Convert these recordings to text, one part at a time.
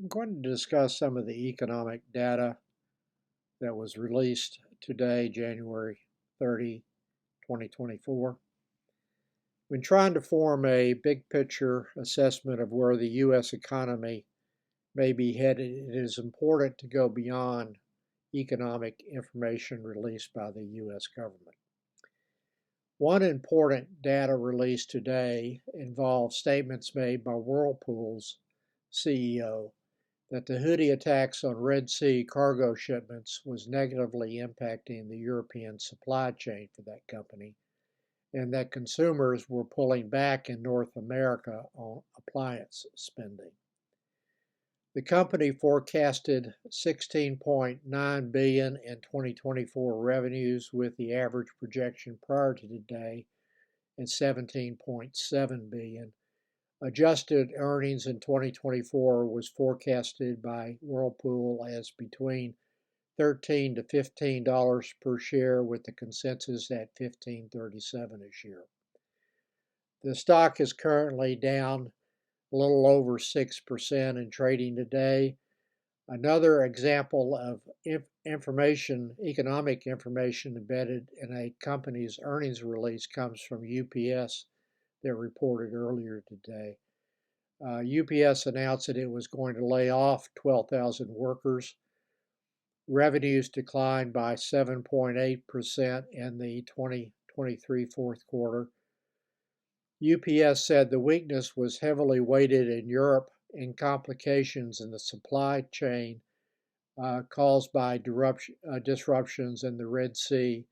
I'm going to discuss some of the economic data that was released today, January 30, 2024. When trying to form a big picture assessment of where the U.S. economy may be headed, it is important to go beyond economic information released by the U.S. government. One important data released today involves statements made by Whirlpool's CEO that the Houthi attacks on Red Sea cargo shipments was negatively impacting the European supply chain for that company, and that consumers were pulling back in North America on appliance spending. The company forecasted 16.9 billion in 2024 revenues, with the average projection prior to today at 17.7 billion. Adjusted earnings in 2024 was forecasted by Whirlpool as between $13 to $15 per share, with the consensus at $15.37 a share. The stock is currently down a little over 6% in trading today. Another example of economic information embedded in a company's earnings release comes from UPS that reported earlier today. UPS announced that it was going to lay off 12,000 workers. Revenues declined by 7.8% in the 2023 fourth quarter. UPS said the weakness was heavily weighted in Europe and complications in the supply chain caused by disruptions in the Red Sea.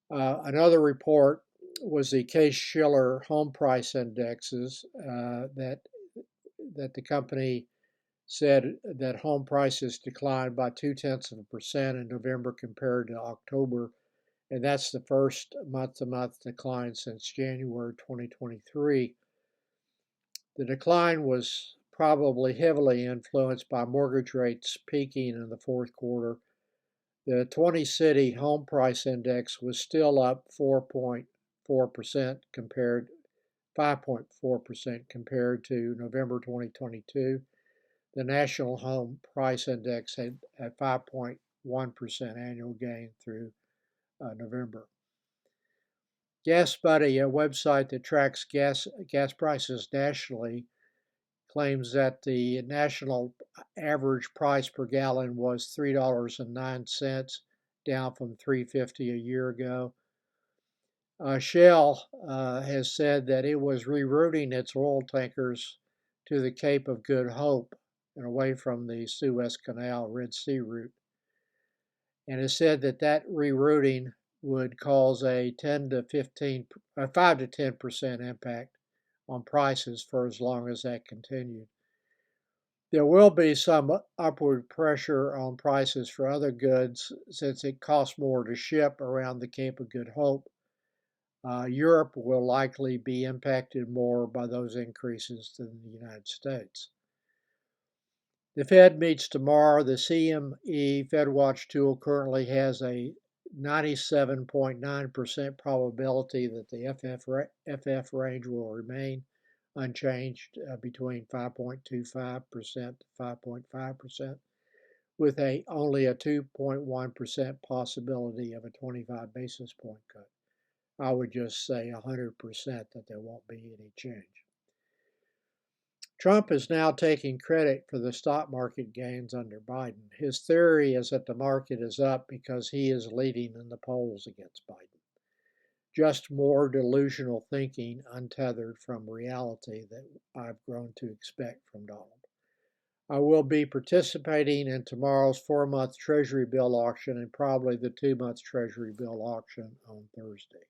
Another report was the Case-Shiller home price indexes that the company said that home prices declined by 0.2% in November compared to October, and that's the first month-to-month decline since January 2023. The decline was probably heavily influenced by mortgage rates peaking in the fourth quarter. The 20-city home price index was still up 5.4% compared to November 2022. The national home price index had a 5.1% annual gain through November. GasBuddy, a website that tracks gas prices nationally, claims that the national average price per gallon was $3.09, down from $3.50 a year ago. Shell has said that it was rerouting its oil tankers to the Cape of Good Hope and away from the Suez Canal Red Sea route. And it said that rerouting would cause a 5 to 10% impact on prices for as long as that continued. There will be some upward pressure on prices for other goods since it costs more to ship around the Cape of Good Hope. Europe will likely be impacted more by those increases than the United States. The Fed meets tomorrow. The CME FedWatch tool currently has a 97.9% probability that the FF range will remain unchanged between 5.25% to 5.5%, with only a 2.1% possibility of a 25 basis point cut. I would just say 100% that there won't be any change. Trump is now taking credit for the stock market gains under Biden. His theory is that the market is up because he is leading in the polls against Biden. Just more delusional thinking untethered from reality that I've grown to expect from Donald. I will be participating in tomorrow's 4-month Treasury bill auction and probably the 2-month Treasury bill auction on Thursday.